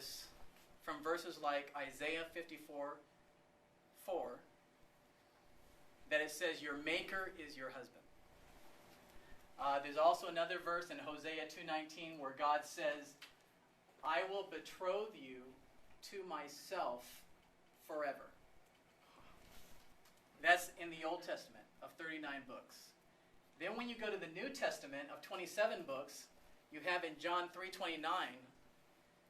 notice from verses like Isaiah 54:4 that it says, your maker is your husband. There's also another verse in Hosea 2:19 where God says, I will betroth you to myself forever. That's in the Old Testament of 39 books. Then when you go to the New Testament of 27 books, you have in John 3:29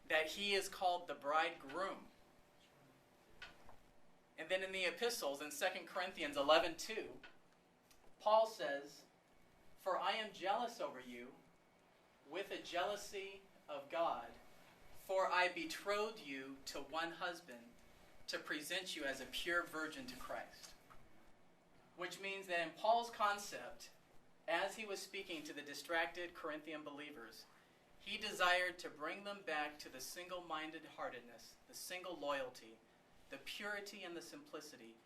that he is called the bridegroom. And then in the epistles, in 2 Corinthians 11:2, Paul says, for I am jealous over you with a jealousy of God, for I betrothed you to one husband to present you as a pure virgin to Christ. Which means that in Paul's concept, as he was speaking to the distracted Corinthian believers, he desired to bring them back to the single-minded heartedness, the single loyalty, the purity and the simplicity,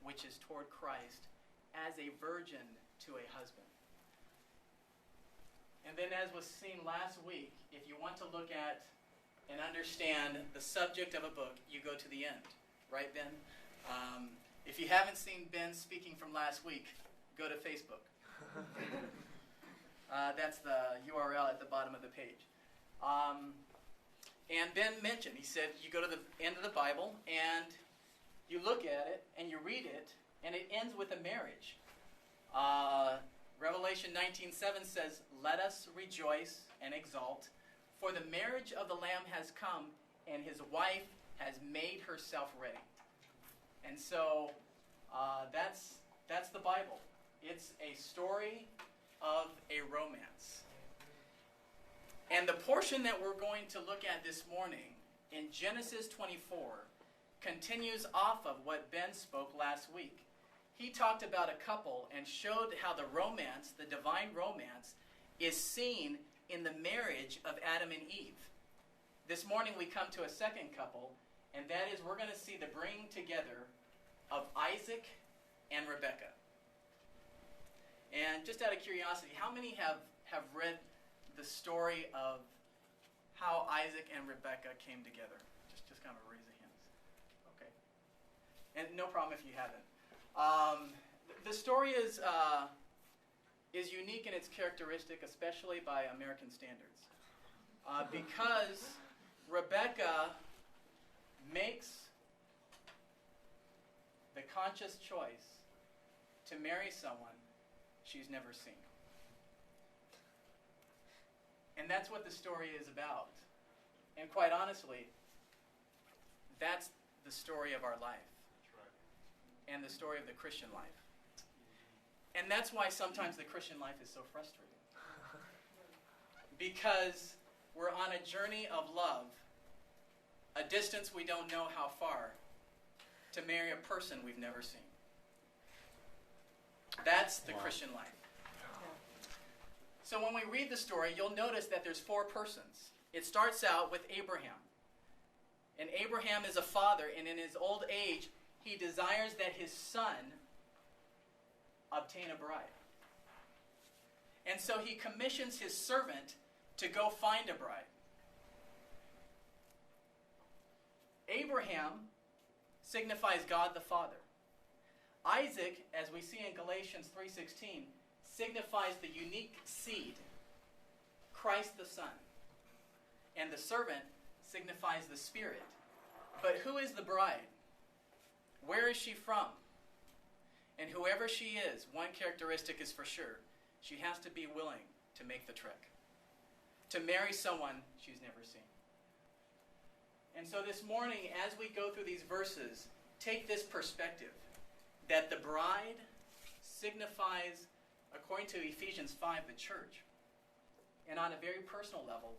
which is toward Christ, as a virgin to a husband. And then as was seen last week, if you want to look at and understand the subject of a book, you go to the end. Right, Ben? If you haven't seen Ben speaking from last week, go to Facebook. That's the URL at the bottom of the page. And Ben mentioned, he said, you go to the end of the Bible, and you look at it, and you read it, and it ends with a marriage. Revelation 19:7 says, let us rejoice and exult, for the marriage of the Lamb has come, and his wife has made herself ready. And so that's the Bible. It's a story of a romance. And the portion that we're going to look at this morning in Genesis 24 continues off of what Ben spoke last week. He talked about a couple and showed how the romance, the divine romance, is seen in the marriage of Adam and Eve. This morning we come to a second couple, and that is we're going to see the bringing together of Isaac and Rebekah. And just out of curiosity, how many have read the story of how Isaac and Rebekah came together? Just kind of raise your hands. Okay. And no problem if you haven't. The story is unique in its characteristic, especially by American standards. Because Rebekah makes the conscious choice to marry someone she's never seen. And that's what the story is about. And quite honestly, that's the story of our life. That's right. And the story of the Christian life. And that's why sometimes the Christian life is so frustrating. Because we're on a journey of love, a distance we don't know how far, to marry a person we've never seen. That's the Christian life. So when we read the story, you'll notice that there's four persons. It starts out with Abraham. And Abraham is a father, and in his old age, he desires that his son obtain a bride. And so he commissions his servant to go find a bride. Abraham signifies God the Father. Isaac, as we see in Galatians 3:16, signifies the unique seed, Christ the Son. And the servant signifies the Spirit. But who is the bride? Where is she from? And whoever she is, one characteristic is for sure. She has to be willing to make the trek, to marry someone she's never seen. And so this morning, as we go through these verses, take this perspective that the bride signifies, according to Ephesians 5, the church. And on a very personal level,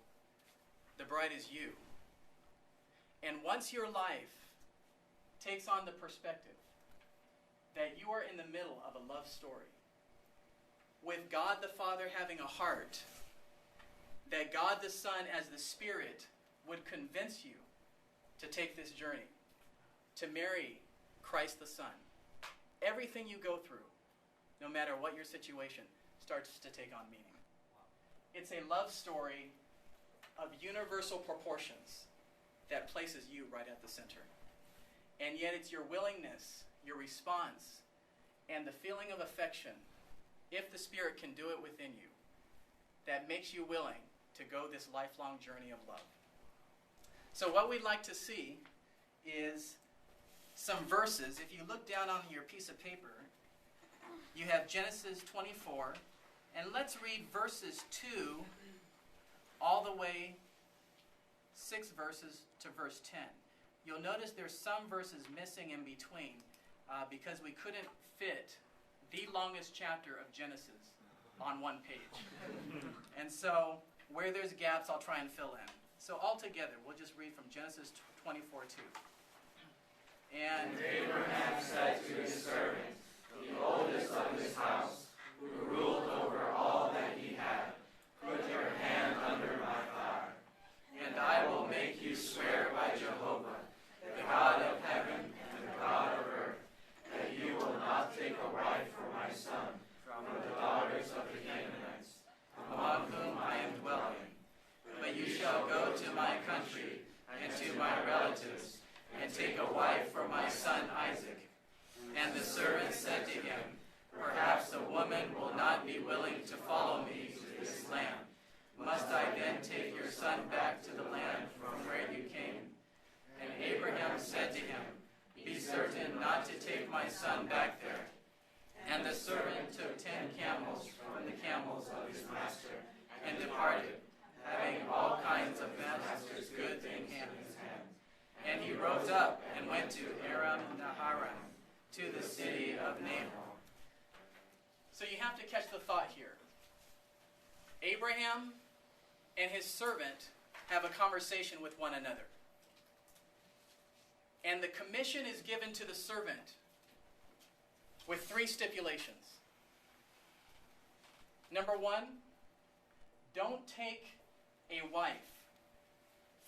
the bride is you. And once your life takes on the perspective that you are in the middle of a love story, with God the Father having a heart, that God the Son as the Spirit would convince you to take this journey, to marry Christ the Son. Everything you go through, no matter what your situation, starts to take on meaning. It's a love story of universal proportions. that places you right at the center. And yet it's your willingness, your response, and the feeling of affection, if the Spirit can do it within you, that makes you willing to go this lifelong journey of love. So what we'd like to see is some verses. If you look down on your piece of paper, you have Genesis 24, and let's read verses 2 all the way 6 verses to verse 10. You'll notice there's some verses missing in between because we couldn't fit the longest chapter of Genesis on one page. And so where there's gaps, I'll try and fill in. So all together, we'll just read from Genesis 24:2. And Abraham said to his servant, the oldest of his house, who ruled over all that he had, put your hand under my thigh, and I will make you swear by Jehovah, the God of heaven and the God of earth, that you will not take a wife for my son from the daughters of the Canaanites, among whom I am dwelling. But you shall go to my country and to my relatives, and take a wife for my son Isaac. And the servant said to him, perhaps a woman will not be willing to follow me to this land. Must I then take your son back to the land from where you came? And Abraham said to him, be certain not to take my son back there. And the servant took 10 camels from the camels of his master, and departed, having all kinds of master's goods in his hand. And he rose up and went to Aram Naharaim, to the city of Nahor. so you have to catch the thought here. Abraham and his servant have a conversation with one another. And the commission is given to the servant with 3 stipulations. Number 1, don't take a wife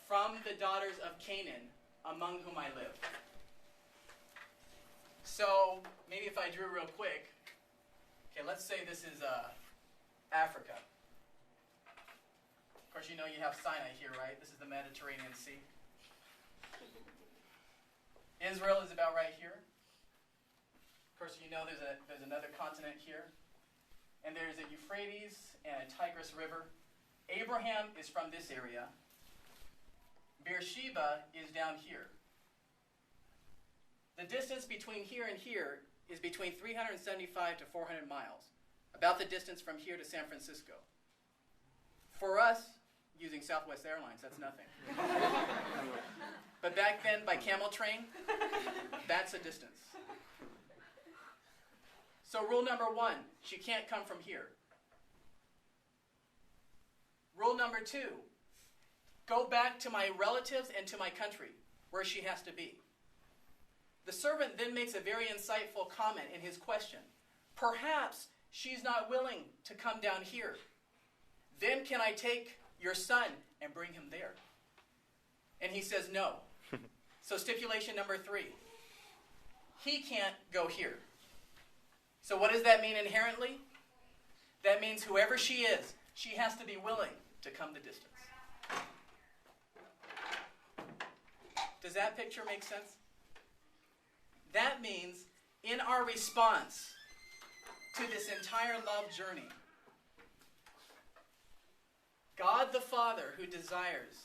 from the daughters of Canaan among whom I live. So, maybe if I drew real quick, okay, let's say this is Africa. Of course, you know you have Sinai here, right? This is the Mediterranean Sea. Israel is about right here. Of course, you know there's another continent here. And there's a Euphrates and a Tigris River. Abraham is from this area. Beersheba is down here. The distance between here and here is between 375 to 400 miles. About the distance from here to San Francisco. For us, using Southwest Airlines, that's nothing. But back then, by camel train, that's a distance. So rule number 1, she can't come from here. Rule number 2, go back to my relatives and to my country, where she has to be. The servant then makes a very insightful comment in his question. Perhaps she's not willing to come down here. Then can I take your son and bring him there? And he says no. So stipulation number 3, he can't go here. So what does that mean inherently? That means whoever she is, she has to be willing to come the distance. Does that picture make sense? That means in our response to this entire love journey, God the Father, who desires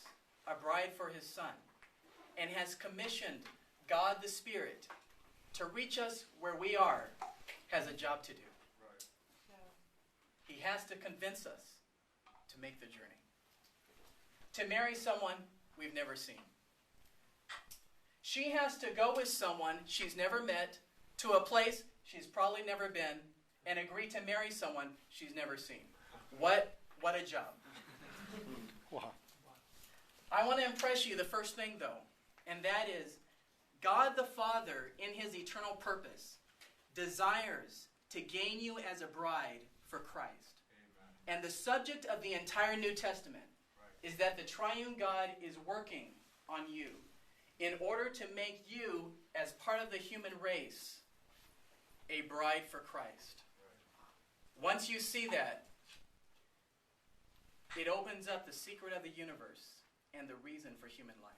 a bride for his Son and has commissioned God the Spirit to reach us where we are, has a job to do. Right. He has to convince us to make the journey. To marry someone we've never seen. She has to go with someone she's never met to a place she's probably never been and agree to marry someone she's never seen. What a job. Wow. I want to impress you the first thing, though, and that is God the Father, in his eternal purpose, desires to gain you as a bride for Christ. Amen. And the subject of the entire New Testament is that the Triune God is working on you in order to make you, as part of the human race, a bride for Christ. Once you see that, it opens up the secret of the universe and the reason for human life.